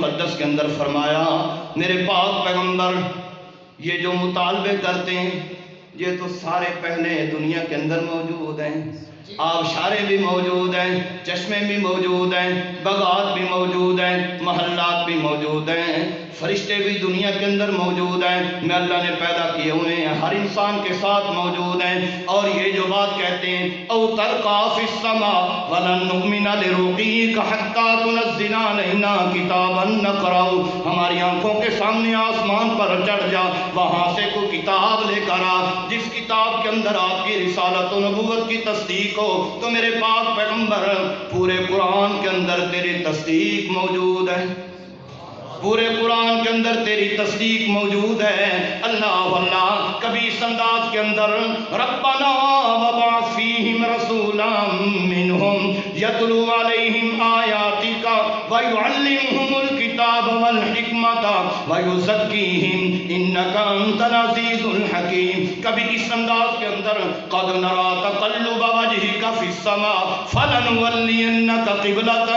مقدس کے اندر فرمایا میرے پاک پیغمبر یہ جو مطالبے کرتے ہیں یہ تو سارے پہلے دنیا کے اندر موجود ہیں، آبشاریں بھی موجود ہیں، چشمے بھی موجود ہیں، باغات بھی موجود ہیں، محلات بھی موجود ہیں، فرشتے بھی دنیا کے اندر موجود ہیں، میں اللہ نے پیدا کیے ہوئے ہیں، ہر انسان کے ساتھ موجود ہیں۔ اور یہ جو بات کہتے ہیں او ترقا فی السماء ولن نؤمن لرقیک حتی تنزل علینا کتابا نقرأ، ہماری آنکھوں کے سامنے آسمان پر چڑھ جا، وہاں سے کوئی کتاب لے کر آ جس کتاب کے اندر آپ کی رسالت و نبوت کی تصدیق ہو۔ تو میرے پاک پیغمبر پورے قرآن کے اندر تیری تصدیق موجود ہے، پورے قرآن کے اندر تیری تصدیق موجود ہے۔ اللہ اللہ کبھی اس انداز کے اندر ربنا وبعث فیہم رسولا منہم یتلو علیہم آیاتک ویعلمہم الکتاب والحکمت ویزکیہم انک انت العزیز الحکیم۔ کبھی اس انداز کے اندر قد نرا تقلب وجہک فی السماء فلنولینک قبلۃ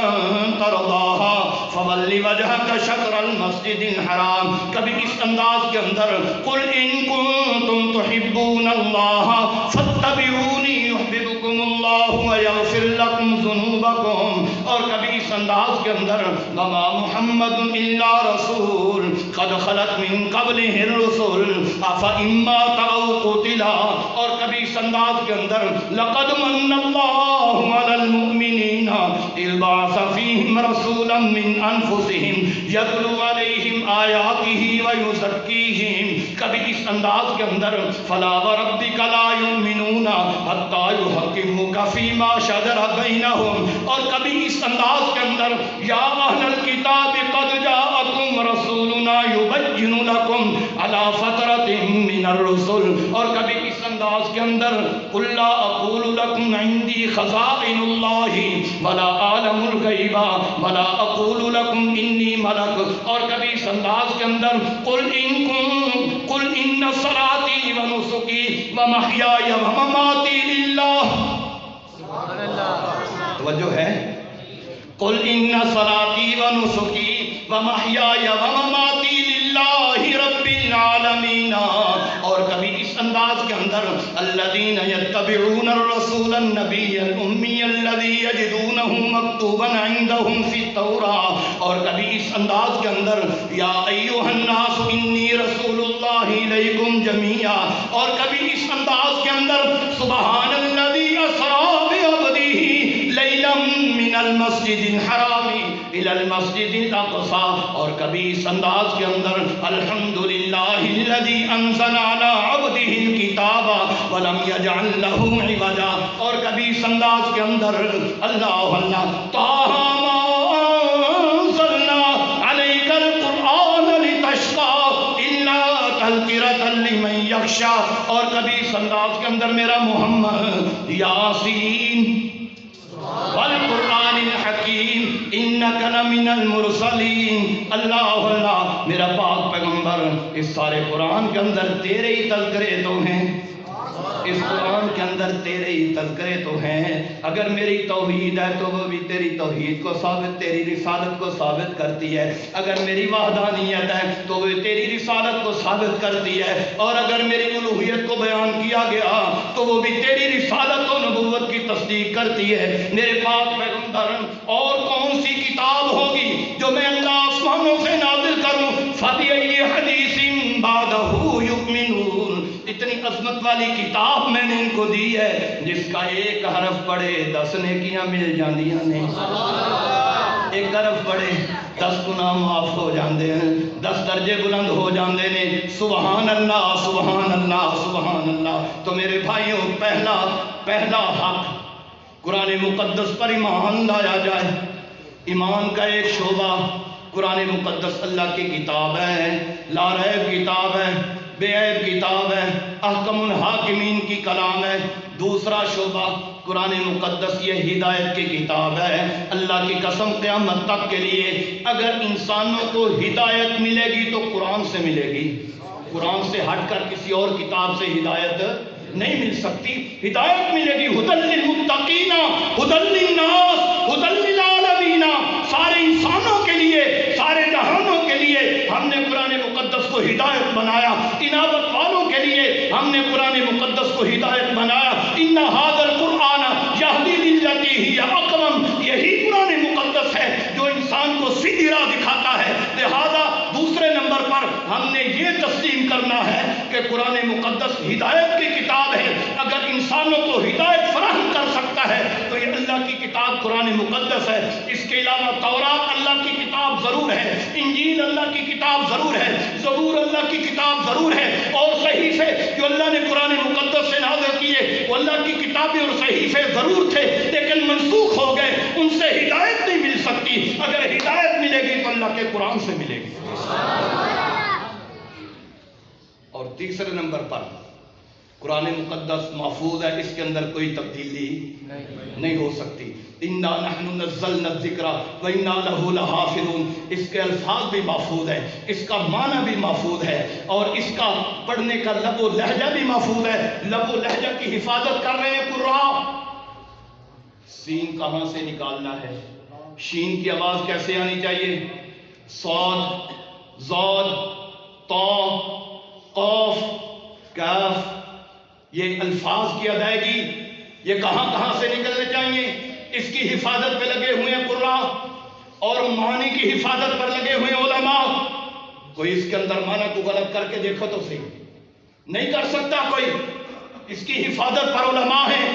ترضاها فول وجہک شطر المسجد الحرام۔ کبھی اس انداز کے اندر قل ان کنتم تحبون اللہ فاتبعونی یحببکم اللہ ویغفر لکم ذنوبکم۔ اور کبھی اس انداز کے اندر وما محمد الا رسول قد خلت من قبلہ الرسل افإن مات او قتل۔ اور کبھی اس انداز کے اندر لقد من اللہ علی المؤمنین اذ بعث فیہم رسولا من انفسہم یتلو علیہم آیاتہ ویزکیہم۔ کبھی اس انداز کے اندر فلا وربک لا یؤمنون حتی یحکموک فیما شجر بینہم۔ اور کبھی اس انداز کے اندر یا اہل الکتاب قد جاءکم رسولنا یبین لکم علی فترۃ من الرسل۔ اور کبھی اس انداز کے اندر قل لا اقول لکم عندی خزائن اللہ ولا اعلم الغیب ولا اقول لکم انی ملک۔ اور کبھی اس انداز کے اندر قل ان صلاتی و نسکی و محیای و مماتی للہ۔ توجہ ہے، قل ان صلاتی و نسکی و محیای و مماتی للہ رب العالمین۔ اور کبھی اس انداز کے اندر الذین یتبعون الرسول النبی الامی الذی یجدونہ مکتوبا عندہم فی التوراۃ۔ اور کبھی اس انداز کے اندر یا ایھا الناس انی رسول اللہ الیکم جمیعا۔ اور کبھی اس انداز کے اندر سبحان الذی اسری بعبدہ لیلا من المسجد الحرام الی المسجد الاقصی۔ اور کبھی اس انداز کے اندر الحمدللہ الذی انزل علی عبدہ الکتاب ولم یجعل لہ عوجا۔ اور کبھی اس انداز کے اندر اللہ اللہ طٰہ ما انزلنا علیک القرآن لتشقى الا تذکرۃ لمن یخشی۔ اور کبھی اس انداز کے اندر میرا محمد یاسین والقرآن الحکیم انک لمن المرسلین۔ اللہ اللہ میرا پاک پیغمبر اس سارے قرآن کے اندر تیرے ہی تذکرے تو ہیں، اس قرآن کے اندر تیرے ہی تذکرے تو ہیں۔ اگر میری توحید ہے تو وہ بھی تیری توحید کو ثابت، تیری رسالت کو ثابت کرتی ہے۔ اگر میری وحدانیت ہے تو وہ تیری رسالت کو ثابت کرتی ہے۔ اور اگر میری الوہیت کو بیان کیا گیا تو وہ بھی تیری رسالت و نبوت کی تصدیق کرتی ہے۔ میرے پاک پیغمبر اور کون سی کتاب ہوگی جو میں اللہ آسمانوں سے نازل کروں؟ فَبِأَيِّ حَدِيثٍ بَعْدَهُ يُؤْمِنُونَ۔ اتنی عظمت والی کتاب میں نے ان کو دی ہے جس کا ایک حرف پڑھے 10 نیکیاں مل جاندیاں نے، ایک حرف پڑھے 10 گناہ معاف ہو جاندے ہیں، 10 درجے بلند ہو جاندے نے۔ سبحان اللہ سبحان اللہ سبحان اللہ۔ تو میرے بھائیوں پہلا حق قرآن مقدس پر ایمان لایا جائے۔ ایمان کا ایک شعبہ قرآن مقدس اللہ کی کتاب ہے، لا ریب کتاب ہے، بے عیب کتاب ہے، احکم الحاکمین کی کلام ہے۔ دوسرا شعبہ قرآن مقدس یہ ہدایت کی کتاب ہے۔ اللہ کی قسم قیامت تک کے لیے اگر انسانوں کو ہدایت ملے گی تو قرآن سے ملے گی، قرآن سے ہٹ کر کسی اور کتاب سے ہدایت نہیں مل سکتی۔ ہدایت ملے گی ھدی للمتقین ھدی للناس ھدی للعالمین، سارے انسانوں کے لیے، سارے ہدایت بنایا، انابت والوں کے لیے ہم نے قرآن مقدس کو ہدایت بنایا۔ ان ھذا القرآن یہدی للتی ہی اقوم، یہی قرآن مقدس ہے جو انسان کو سیدھی راہ دکھاتا ہے۔ لہذا دوسرے نمبر پر ہم نے یہ تسلیم کرنا ہے کہ قرآن مقدس ہدایت کی کتاب ہے۔ اگر انسانوں کو ہدایت فراہم کر سکتا ہے تو یہ اللہ کی کتاب قرآن مقدس ہے۔ اس کے علاوہ تورات اللہ کی کتاب ضرور ہے، انجیل اللہ کی کتاب ضرور ہے، زبور اللہ کی کتاب ضرور ہے، اور صحیفے جو اللہ نے قرآن مقدس سے نازل کیے وہ اللہ کی کتابیں اور صحیفے ضرور تھے، لیکن منسوخ ہو گئے، ان سے ہدایت نہیں مل سکتی۔ اگر ہدایت ملے گی تو اللہ کے قرآن سے ملے گی۔ اور تیسرے نمبر پر قرآن مقدس محفوظ ہے، اس کے اندر کوئی تبدیلی نہیں ہو سکتی۔ اِنَّا نَحْنُ نَزَّلْنَا الذِّكْرَ وَإِنَّا لَهُ لَحَافِظُونَ، اس کے الفاظ بھی محفوظ ہے، اس کا معنی بھی محفوظ ہے، اور اس کا پڑھنے کا لب و لہجہ بھی محفوظ ہے۔ لب و لہجہ کی حفاظت کر رہے ہیں قراء۔ سین کہاں سے نکالنا ہے، شین کی آواز کیسے آنی چاہیے، صاد، ضاد، طا، قاف، کاف، یہ الفاظ کی ادائیگی یہ کہاں کہاں سے نکلنے چاہیے، اس کی حفاظت پہ لگے ہوئے ہیں قراء، اور معنی کی حفاظت پر لگے ہوئے علماء۔ کوئی اس کے اندر معنی کو غلط کر کے دیکھو تو صحیح نہیں کر سکتا کوئی، اس کی حفاظت پر علماء ہیں،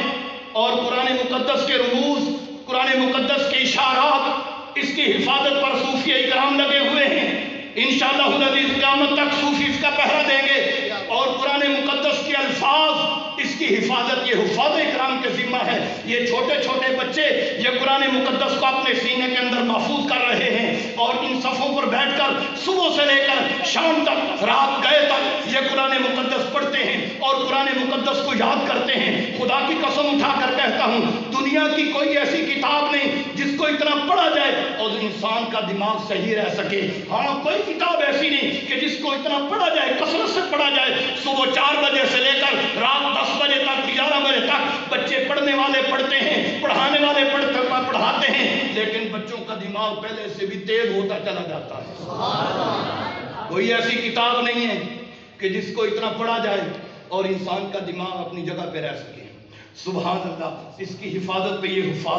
اور قرآن مقدس کے رموز، قرآن مقدس کے اشارات، اس کی حفاظت پر صوفیہ اکرام لگے ہوئے ہیں۔ انشاءاللہ العزیز قیامت تک صوفی اس کا پہرا دیں گے، اور قرآن مقدس کے الفاظ، اس کی حفاظت یہ حفاظ اکرام کے ذمہ ہے۔ یہ چھوٹے چھوٹے بچے یہ قرآن مقدس کو اپنے سینے کے اندر محفوظ کر رہے ہیں، اور ان صفوں پر بیٹھ کر صبح سے لے کر شام تک، رات گئے تک یہ قرآن مقدس پڑھتے ہیں اور قرآن مقدس کو یاد کرتے ہیں۔ خدا کی قسم اٹھا کر کہتا ہوں، دنیا کی کوئی ایسی کتاب نہیں جس کو اتنا پڑھا جائے اور انسان کا دماغ صحیح رہ سکے۔ ہاں، کوئی کتاب ایسی نہیں کہ جس کو اتنا پڑھا جائے، کثرت سے پڑھا جائے، صبح 4 بجے سے لے کر رات 10 بجے تک، 11 بجے تک بچے پڑھنے والے پڑھتے ہیں، پڑھانے والے پڑھاتے ہیں، لیکن بچوں کا دماغ پہلے سے بھی تیز ہوتا چلا جاتا ہے۔ کوئی ایسی کتاب نہیں ہے کہ جس کو اتنا پڑھا جائے اور انسان کا دماغ اپنی جگہ پہ رہ سکے۔ سبحان اللہ، اس کی حفاظت پہ یہ حفاظ